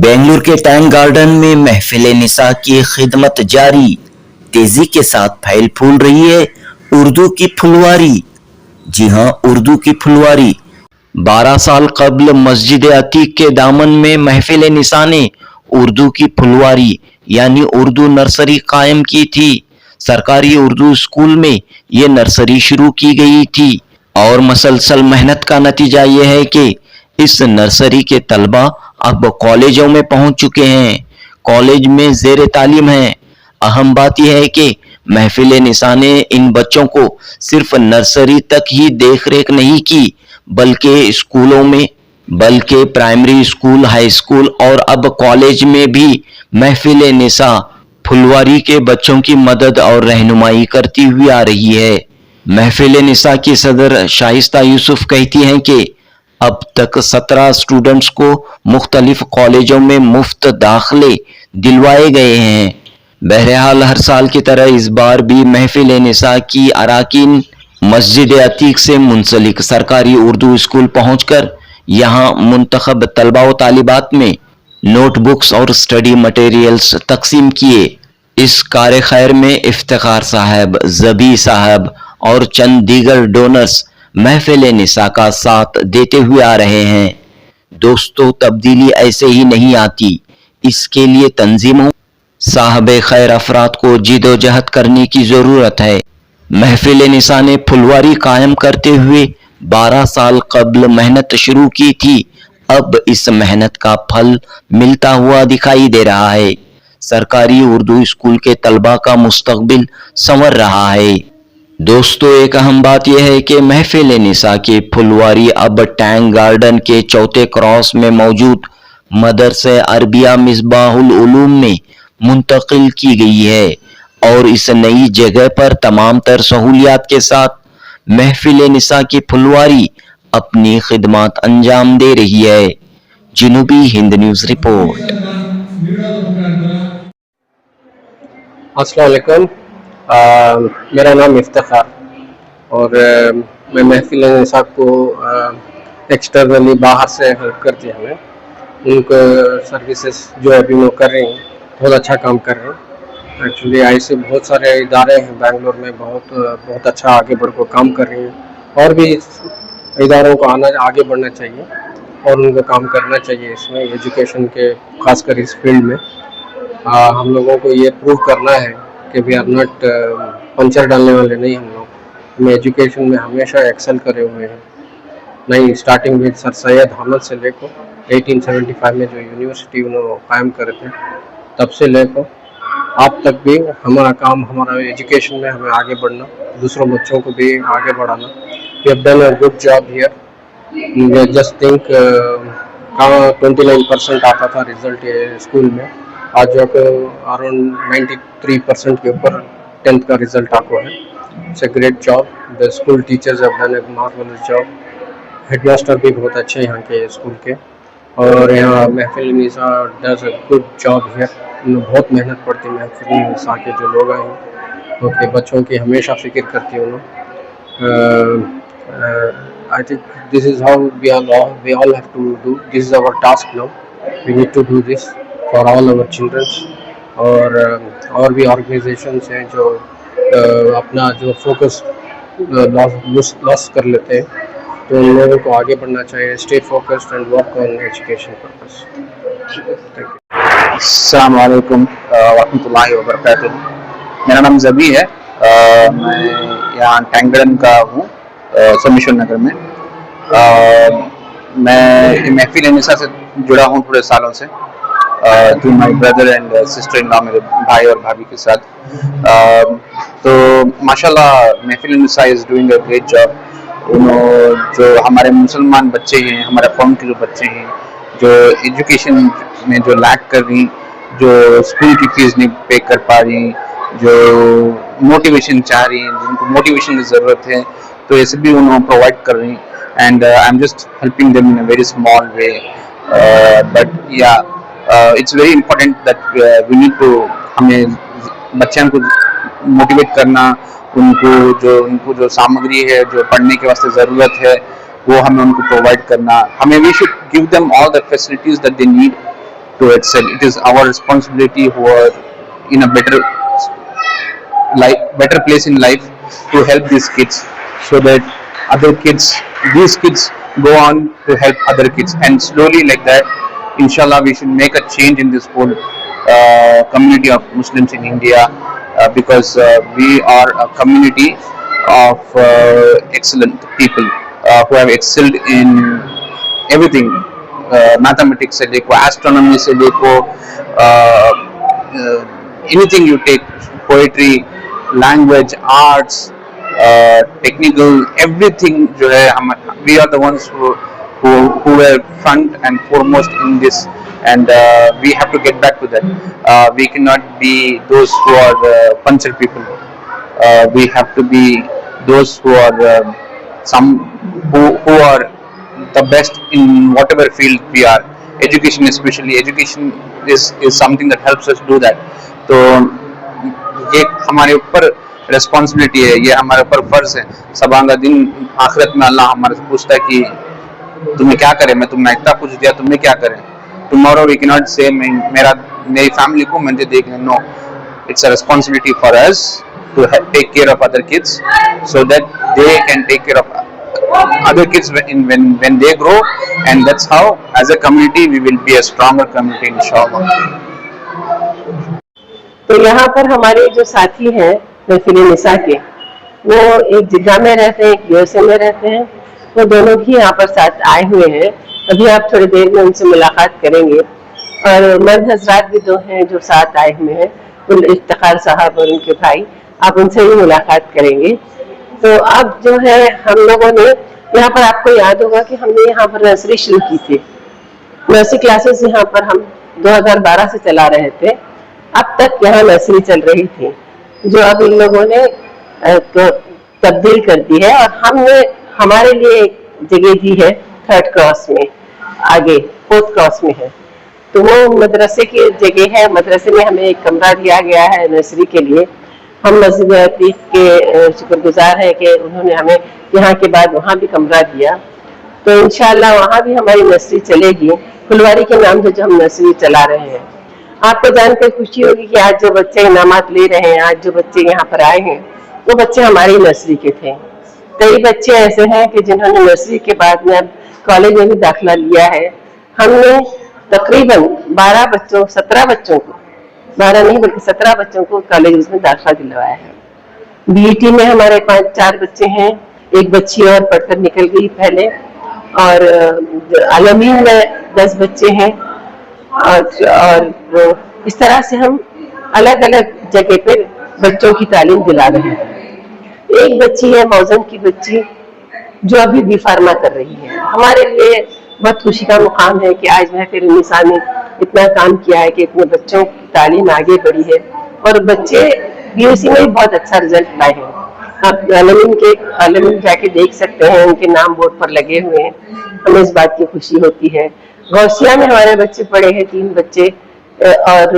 बेंगलुरु के tank garden में महफिल निसा की खिदमत जारी, तेजी के साथ फैल फूल रही है उर्दू की फुलवारी। जी हां, उर्दू की फुलवारी। 12 साल कबल मस्जिद अतीक के दामन में महफिल निसा ने उर्दू की फुलवारी यानी उर्दू नर्सरी कायम की थी। सरकारी उर्दू स्कूल में ये नर्सरी शुरू की गई थी और मसलसल मेहनत का नतीजा ये है कि इस नर्सरी के तलबा अब कॉलेजों में पहुंच चुके हैं, कॉलेज में ज़ेर तालीम हैं। अहम बात यह है कि महफिल निसा ने इन बच्चों को सिर्फ नर्सरी तक ही देख रेख नहीं की, बल्कि स्कूलों में, बल्कि प्राइमरी स्कूल, हाई स्कूल और अब कॉलेज में भी महफिल निसा फुलवारी के बच्चों की मदद और रहनुमाई करती हुई आ रही है। महफिल निसा की सदर शाइस्ता यूसुफ कहती हैं कि अब तक 17 स्टूडेंट्स को मुख्तलिफ कॉलेजों में मुफ्त दाखिले दिलवाए गए हैं। बहरहाल हर साल की तरह इस बार भी महफिल निसा की अराकीन मस्जिद अतीक से मुंसलिक सरकारी उर्दू स्कूल पहुंचकर यहां मुंतखब तलबा व तालिबात में नोटबुक्स और स्टडी मटेरियल्स तकसीम किए। इस कार खैर में इफ्तिखार साहब, जबी साहब और चंद दीगर डोनर्स महफिल निसा का साथ देते हुए आ रहे हैं। दोस्तों, तब्दीली ऐसे ही नहीं आती, इसके लिए तंजीमों, साहब खैर अफराद को जिदोजहद करने की जरूरत है। महफिल निसा ने फुलवारी कायम करते हुए 12 साल कबल मेहनत शुरू की थी। अब इस मेहनत का फल मिलता हुआ दिखाई दे रहा है। सरकारी उर्दू स्कूल के तलबा का मुस्तकबिल संवर रहा है। दोस्तों, एक अहम बात यह है कि महफिल निसा की फुलवारी अब टैंक गार्डन के चौथे क्रॉस में मौजूद मदरसे अरबिया मिसबाहुल उलूम में मुंतकिल की गई है और इस नई जगह पर तमाम तर सहूलियात के साथ महफिल निसा की फुलवारी अपनी खिदमत अंजाम दे रही है। जनूबी हिंद न्यूज़ रिपोर्ट। अस्सलाम वालेकुम, मेरा नाम इफ्तिखार और मैं महफिल निसा को एक्सटर्नली बाहर से हेल्प करती है। हमें उनको सर्विसेज जो अभी वो कर रही हैं बहुत अच्छा काम कर रहे हैं। एक्चुअली ऐसे बहुत सारे इदारे हैं बेंगलोर में बहुत अच्छा आगे बढ़ को काम कर रही हैं और भी इदारों को आगे बढ़ना चाहिए और उनको काम करना चाहिए इसमें एजुकेशन के, खासकर इस फील्ड में। हम लोगों को ये प्रूव करना है कि वी आर नॉट पंचर डालने वाले नहीं। हम एजुकेशन में हमेशा एक्सेल करे हुए हैं। नहीं, starting with sir Syed Ahmed से लेकर 1875 में जो यूनिवर्सिटी उन्होंने कायम करे थे तब से लेकर आप तक भी हमारा काम, हमारा एजुकेशन में हमें आगे बढ़ना, दूसरों बच्चों को भी आगे बढ़ाना। We have done a good job here. Just think 29% आता था रिजल्ट स्कूल में, आज जाकर अराउंड 93% के ऊपर 10th का रिजल्ट आपको है। It's a great job. The school teachers have done a marvellous job. Headmaster भी बहुत अच्छे यहाँ के स्कूल के, और यहाँ Mehfil Nisa does a good job here. उन्हें बहुत मेहनत पड़ती है महफिल निसा के जो लोग आए हैं, क्योंकि बच्चों की हमेशा फिक्र करती है उन्होंने। I think this is how we all have to do. This is our task now. We need to do this for all our children. और भी ऑर्गेनाइजेशंस हैं जो अपना जो फोकस लॉस कर लेते हैं, तो उन लोगों को आगे बढ़ना चाहिए। Stay focused and work on education purpose. Thank you. अस्सलाम वालेकुम वरहमतुल्लाहि वबरकातुहू। मेरा नाम जबी है। मैं यहाँ टैंक गार्डन का हूँ, सोमेश्वर नगर में। मैं महफिल निसा से जुड़ा हूँ थोड़े सालों से, to my brother and sister in law, मेरे भाई और भाभी के साथ। तो माशाल्लाह Mehfil Nisa is doing a great job. जो हमारे मुसलमान बच्चे हैं, हमारे कौम के जो बच्चे हैं, जो एजुकेशन में जो लैक कर रही, जो स्कूल की फीस नहीं पे कर पा रही, जो मोटिवेशन चाह रही हैं, जिनको मोटिवेशन की ज़रूरत है, तो ये सभी उन्होंने प्रोवाइड कर रही। And I am just helping them in a very small way, but yeah it's very important that we need to, हमें बच्चों को मोटिवेट करना, उनको जो सामग्री है, जो पढ़ने के वास्ते ज़रूरत है, वो हमें उनको प्रोवाइड करना। हमें we should give them all the facilities that they need to excel. It is our responsibility who are in a better place in life to help these kids, so that these kids go on to help other kids, and slowly like that, inshallah, we should make a change in this whole community of Muslims in India, because we are a community of excellent people who have excelled in everything, mathematics से लेको, astronomy से लेको, anything you take, poetry, language, arts, technical, everything जो है हम, we are the ones who were front and foremost in this, and we have to get back to that. We cannot be those who are punctual people. We have to be those who are who are the best in whatever field we are. Education, especially education, is something that helps us do that. तो ये हमारे ऊपर responsibility है, ये हमारे ऊपर फर्ज है. सबांगा दिन आखिरत में अल्लाह हमारे से पूछता है कि तुम्हें क्या करें, मैं तुम्हें इतना कुछ दिया, तुम्हें क्या करें. Tomorrow we cannot say मेरी फैमिली को मुझे देखना. No, it's a responsibility for us to take care of other kids, so that they can take care of other kids when they grow, and that's how as a community we will be a stronger community, inshallah. तो यहाँ पर हमारे जो साथी हैं महफिल निसा के, वो एक जिद्दा में रहते हैं, एक यूएसए में रहते हैं. वो दोनों भी यहाँ पर साथ आए हुए हैं. अभी आप थोड़ी देर में उनसे मुलाकात करेंगे. और मर्द हजरात भी दो हैं जो साथ आए हुए हैं, इफ्तिखार साहब और उनके भाई. आप उनसे भी मुलाकात करेंगे. तो अब जो है हम लोगों ने यहाँ पर, आपको याद होगा कि हमने यहाँ पर नर्सरी शुरू की थी. नर्सरी क्लासेस यहाँ पर हम 2012 से चला रहे थे. अब तक यहाँ नर्सरी चल रही थी, जो अब इन लोगों ने तब्दील कर दी है. और हमने हमारे लिए एक जगह दी है 3rd क्रॉस में, आगे 4th क्रॉस में है. तो वो मदरसे की जगह है. मदरसे में हमें एक कमरा दिया गया है नर्सरी के लिए. हम मस्जिद अतीक के शुक्रगुजार हैं कि उन्होंने हमें यहाँ के बाद वहाँ भी कमरा दिया. तो इंशाल्लाह वहाँ भी हमारी नर्सरी चलेगी. फुलवारी के नाम से जो हम नर्सरी चला रहे हैं. आपको जानकर खुशी होगी कि आज जो बच्चे इनामात ले रहे हैं, आज जो बच्चे यहाँ पर आए हैं, वो बच्चे हमारी नर्सरी के थे. कई बच्चे ऐसे हैं कि जिन्होंने नर्सरी के बाद में कॉलेज में भी दाखिला लिया है. हमने तकरीबन 17 बच्चों को, 12 नहीं बल्कि 17 बच्चों को कॉलेज में दाखिला दिलवाया है. बीईटी में हमारे 5-4 बच्चे हैं. एक बच्ची और पढ़कर निकल गई पहले. और आलमीन में 10 बच्चे हैं. और इस तरह से हम अलग अलग जगह पे बच्चों की तालीम दिला रहे हैं. एक बच्ची है मौजन की बच्ची, जो अभी बी फार्मा कर रही है. हमारे लिए बहुत खुशी का मुकाम है कि आज महफिल निसा ने इतना काम किया है कि इतने बच्चों की तालीम आगे बढ़ी है. और बच्चे बीओसी में भी बहुत अच्छा रिजल्ट लाए हैं. आप आलमीन जाके देख सकते हैं, उनके नाम बोर्ड पर लगे हुए हैं. हमें इस बात की खुशी होती है. गौसिया में हमारे बच्चे पढ़े हैं, 3 बच्चे. और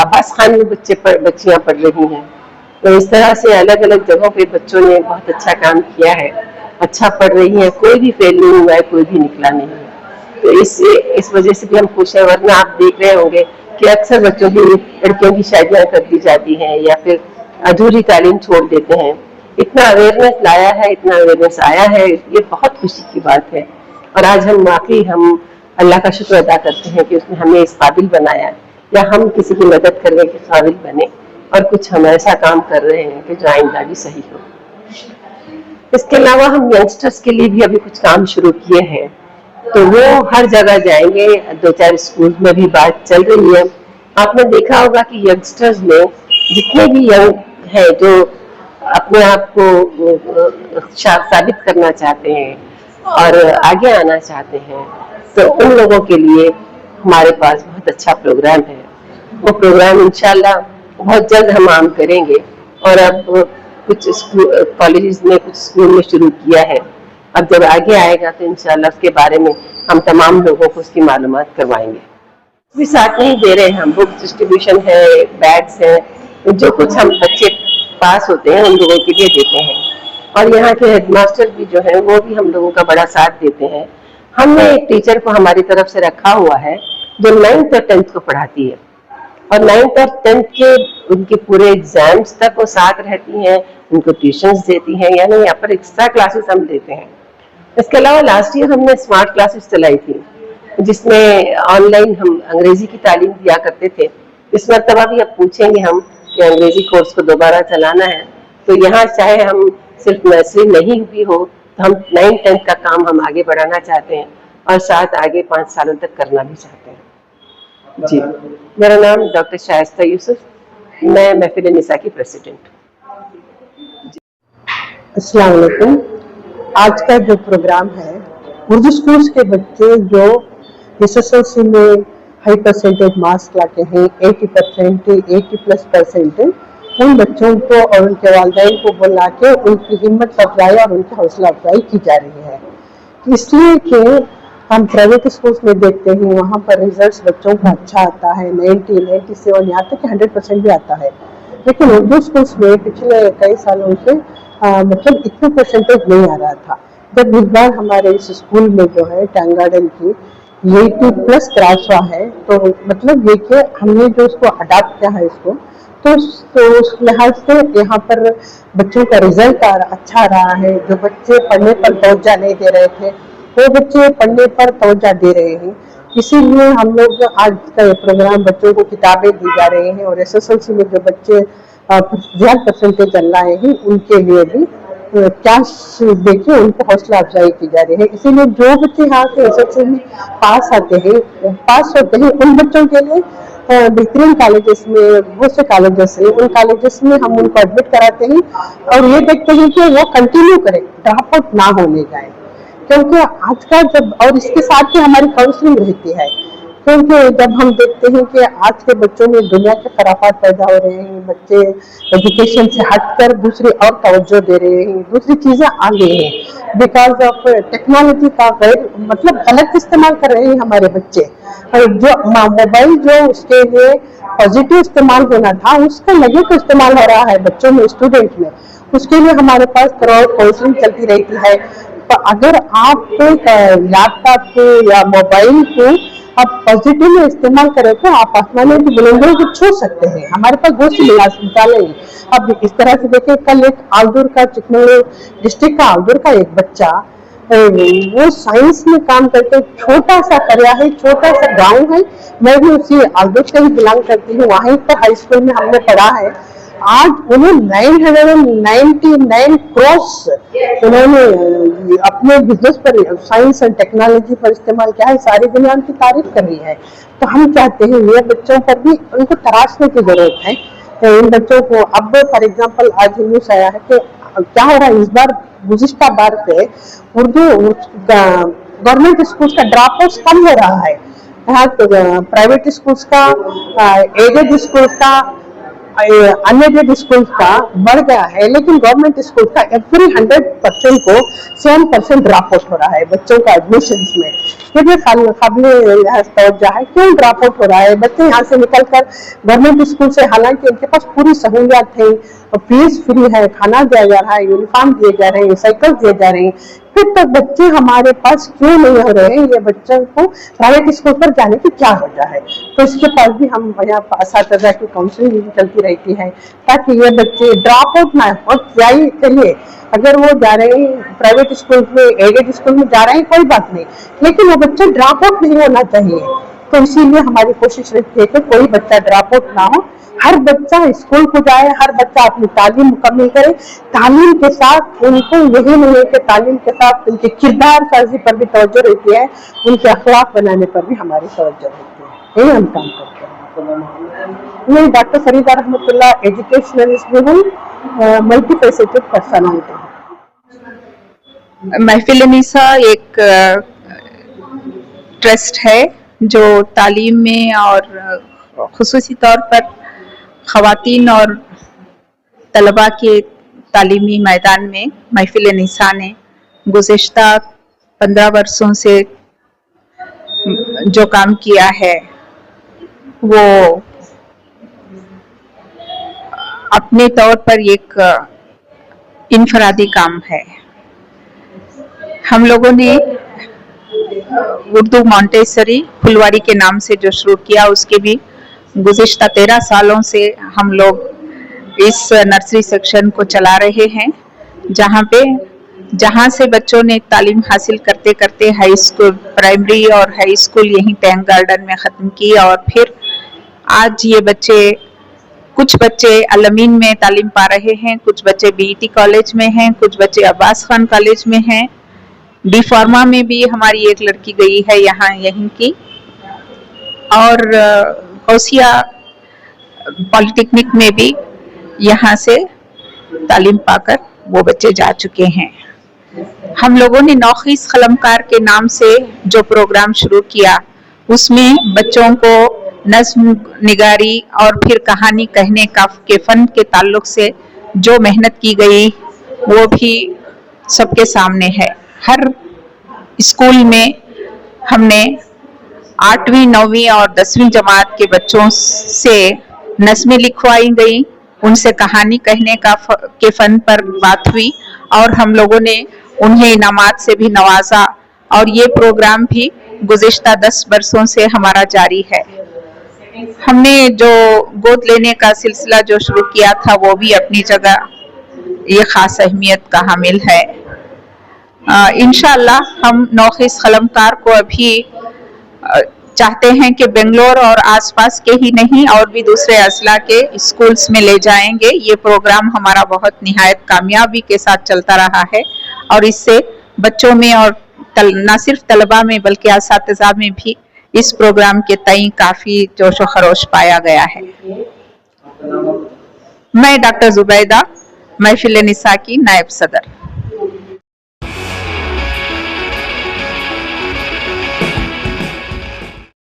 अब्बास खान में बच्चियां पढ़ रही हैं. तो इस तरह से अलग अलग जगहों पे बच्चों ने बहुत अच्छा काम किया है. अच्छा पढ़ रही हैं. कोई भी फेल नहीं हुआ है, कोई भी निकला नहीं है. तो इस वजह से भी हम खुश हैं. वरना आप देख रहे होंगे कि अक्सर बच्चों की, लड़कियों की शादियां कर दी जाती हैं या फिर अधूरी तालीम छोड़ देते हैं. इतना अवेयरनेस लाया है, इतना अवेयरनेस आया है, ये बहुत खुशी की बात है. और आज हम वाकई हम अल्लाह का शुक्र अदा करते हैं कि उसने हमें इस काबिल बनाया, या हम किसी की मदद करने के काबिल बने. और कुछ हम ऐसा काम कर रहे हैं कि जो आइंदा भी सही हो. इसके अलावा हम यंगस्टर्स के लिए भी अभी कुछ काम शुरू किए हैं. तो वो हर जगह जाएंगे. 2-4 स्कूल में भी बात चल रही है. आपने देखा होगा कि यंगस्टर्स में जितने भी यंग हैं जो अपने आप को साबित करना चाहते हैं और आगे आना चाहते हैं, तो उन लोगों के लिए हमारे पास बहुत अच्छा प्रोग्राम है. वो प्रोग्राम इंशाल्लाह बहुत जल्द हम आम करेंगे. और अब कुछ कॉलेज में, कुछ स्कूल में शुरू किया है. अब जब आगे आएगा तो इंशाल्लाह उसके बारे में हम तमाम लोगों को उसकी मालूमात करवाएंगे. भी साथ नहीं दे रहे हैं हम. बुक डिस्ट्रीब्यूशन है, बैग्स है, जो कुछ हम बच्चे पास होते हैं उन लोगों के लिए देते हैं. और यहाँ के हेडमास्टर भी जो है वो भी हम लोगों का बड़ा साथ देते हैं. हमने एक टीचर को हमारी तरफ से रखा हुआ है जो 9th और 10th को पढ़ाती है, और 9th और 10th के उनके पूरे एग्जाम्स तक वो साथ रहती हैं, उनको ट्यूशंस देती हैं, यानी यहाँ पर एक्स्ट्रा क्लासेस हम देते हैं। इसके अलावा लास्ट ईयर हमने स्मार्ट क्लासेस चलाई थी, जिसमें ऑनलाइन हम अंग्रेजी की तालीम दिया करते थे। इस मरतबा भी अब पूछेंगे हम कि अंग्रेजी कोर्स को दोबारा चलाना है, तो यहाँ चाहे हम सिर्फ नर्सरी नहीं भी हो, तो हम 9th-10th का काम हम आगे बढ़ाना चाहते हैं और साथ आगे 5 सालों तक करना भी चाहते हैं। जी, मेरा नाम डॉक्टर शाइस्ता यूसुफ, मैं महफिल निसा की प्रेसिडेंट। अस्सलाम वालेकुम। आज का जो प्रोग्राम है, उर्दू स्कूल्स के बच्चे जो एसएसएलसी में हाई परसेंटेज मार्क्स लाते हैं, 80%, 80+%, उन बच्चों को और उनके वालिदैन को बुला के उनकी हिम्मत अफजाई और उनकी हौसला अफजाई की जा रही है। इसलिए कि हम प्राइवेट स्कूल्स में देखते हैं, वहाँ पर रिजल्ट्स बच्चों का अच्छा आता है, 90, 97, यहाँ तक 100% भी आता है। लेकिन उर्दू स्कूल्स में पिछले कई सालों से मतलब इतने परसेंटेज नहीं आ रहा था। जब इस बार हमारे इस स्कूल में जो है टैंक गार्डन की 80+ क्रॉस हुआ है, तो मतलब ये कि हमने जो उसको अडाप्ट किया है इसको, तो उस लिहाज से यहाँ पर बच्चों का रिजल्ट अच्छा रहा है। जो बच्चे पढ़ने पर तवज्जो नहीं दे रहे थे, वो बच्चे पढ़ने पर तवज्जो दे रहे हैं। इसीलिए हम लोग आज का ये प्रोग्राम, बच्चों को किताबें दी जा रही हैं और एसएसएलसी में जो बच्चे ज्यादा परसेंटेज लाए हैं उनके लिए भी कैश देके उनको हौसला अफजाई की जा रही है। इसीलिए जो बच्चे यहाँ से एसएसएलसी में पास होते हैं, उन बच्चों के लिए बेहतरीन कॉलेजेस में, बहुत से कॉलेजेस हैं, उन कॉलेजेस में हम उनको एडमिट कराते हैं और ये देखते हैं कि वो कंटिन्यू करें, ड्रॉप आउट ना होने जाए। क्योंकि आज का जब, और इसके साथ ही हमारी काउंसलिंग रहती है, क्योंकि जब हम देखते हैं कि आज के बच्चों में दुनिया के खराफात पैदा हो रहे हैं, बच्चे एजुकेशन से हटकर दूसरी और तवज्जो दे रहे हैं, दूसरी चीजें आ गई हैं, बिकॉज ऑफ टेक्नोलॉजी का मतलब गलत इस्तेमाल कर रहे हैं हमारे बच्चे। और जो मोबाइल जो उसके लिए पॉजिटिव इस्तेमाल होना था, उसका नेगेटिव इस्तेमाल हो रहा है बच्चों में, स्टूडेंट में। उसके लिए हमारे पास काउंसलिंग चलती रहती है। तो अगर आप लैपटॉप को या मोबाइल को आप पॉजिटिव में इस्तेमाल करें तो आप आसमानी की बुलंदियों को छू सकते हैं। हमारे पास बहुत सी मिसालें हैं। अब इस तरह से देखिए, कल एक आलदूर का, चिकमगढ़ डिस्ट्रिक्ट का आलदूर का एक बच्चा, वो साइंस में काम करके छोटा सा करिया है, छोटा सा गांव है, मैं भी उसी आलदूर से ही बिलोंग करती हूँ, वहीं पर हाई स्कूल में हमने पढ़ा है। आज उन्हें 999 करोड़ उन्होंने अपने बिजनेस पर, साइंस एंड टेक्नोलॉजी पर इस्तेमाल किया है। सारी दुनिया उनकी तारीफ कर रही है। तो हम चाहते हैं ये बच्चों पर भी उनको तराशने की जरूरत है। इन बच्चों को अब फॉर एग्जांपल आज न्यूज आया है कि क्या हो रहा है, इस बार गुज़िश्ता बार से उर्दू गवर्नमेंट स्कूल का ड्रॉप आउट कम हो रहा है। यहाँ प्राइवेट स्कूल्स का, एडेड स्कूल का, अनएडेड स्कूल का बढ़ गया है, लेकिन गवर्नमेंट स्कूल का एवरी 100% को 7% ड्रॉप आउट हो रहा है बच्चों का एडमिशंस में। ये भी काबिल तवज्जो है। क्यों ड्रॉप आउट हो रहा है? बच्चे यहाँ से निकलकर गवर्नमेंट स्कूल से, हालांकि उनके पास पूरी सहूलियात है, फीस फ्री है, खाना दिया जा रहा है, यूनिफॉर्म दिए जा रहे हैं, साइकिल दिए जा रहे हैं, फिर तक बच्चे हमारे पास क्यों नहीं हो रहे हैं? ये बच्चों को प्राइवेट स्कूल पर जाने की क्या वजह है? तो इसके पास भी हम यहाँ असातिज़ा की काउंसलिंग भी चलती रहती है, ताकि ये बच्चे ड्रॉप आउट ना हो जाए। चलिए, अगर वो जा रहे हैं प्राइवेट स्कूल में, एडेड स्कूल में जा रहे हैं, कोई बात नहीं, लेकिन वो बच्चे ड्रॉप आउट नहीं होना चाहिए। तो इसीलिए हमारी कोशिश रहती है कि कोई बच्चा ड्रॉप आउट ना हो, हर बच्चा स्कूल को जाए, हर बच्चा अपनी तालीम मुकम्मल करे। तालीम के साथ उनको यही नहीं है कि तालीम के साथ उनके किरदार साजी पर भी तवज्जो रहती है, उनके अखलाक बनाने पर भी हमारी तवज्जो रहती है। यही हम काम करते हैं। मैं डॉक्टर फरीदा रहमतुल्लाह एजुकेशनलिस्ट भी हूँ, मल्टीफेसेटेड पर्सनालिटी हूँ। महफिल निसा एक ट्रस्ट है जो तालीम में और खुसूसी तौर पर ख़वातीन और तलबा के तालीमी मैदान में महफिल निसा ने गुज़िश्ता 15 वर्षों से जो काम किया है वो अपने तौर पर एक इनफरादी काम है। हम लोगों ने उर्दू मॉन्टेसरी फुलवारी के नाम से जो शुरू किया, उसके भी गुज़िश्ता 13 सालों से हम लोग इस नर्सरी सेक्शन को चला रहे हैं, जहाँ से बच्चों ने तालीम हासिल करते करते हाई स्कूल, प्राइमरी और हाई स्कूल यहीं टैंक गार्डन में ख़त्म की। और फिर आज ये कुछ बच्चे अलमीन में तालीम पा रहे हैं, कुछ बच्चे बीईटी कॉलेज में हैं, कुछ बच्चे अब्बास खान कॉलेज में हैं। डी फार्मा में भी हमारी एक लड़की गई है यहीं की, और कौसिया पॉलिटेक्निक में भी यहाँ से तालीम पाकर वो बच्चे जा चुके हैं। हम लोगों ने नौखीस कलमकार के नाम से जो प्रोग्राम शुरू किया, उसमें बच्चों को नज्म निगारी और फिर कहानी कहने के फन के ताल्लुक से जो मेहनत की गई वो भी सबके सामने है। हर स्कूल में हमने 8वीं, 9वीं और 10वीं जमात के बच्चों से नज़में लिखवाई गई, उनसे कहानी कहने के फन पर बात हुई और हम लोगों ने उन्हें इनामात से भी नवाजा। और ये प्रोग्राम भी गुज़िश्ता 10 बरसों से हमारा जारी है। हमने जो गोद लेने का सिलसिला जो शुरू किया था, वो भी अपनी जगह ये ख़ास अहमियत का हामिल है। इंशाअल्लाह हम नौखीस कलमकार को अभी चाहते हैं कि बेंगलोर और आसपास के ही नहीं और भी दूसरे अजला के स्कूल्स में ले जाएंगे। ये प्रोग्राम हमारा बहुत निहायत कामयाबी के साथ चलता रहा है और इससे बच्चों में और न सिर्फ तलबा में बल्कि असातिज़ा में भी इस प्रोग्राम के तई काफ़ी जोश व खरोश पाया गया है। मैं डॉक्टर जुबैदा, महफिल निसा की नायब सदर।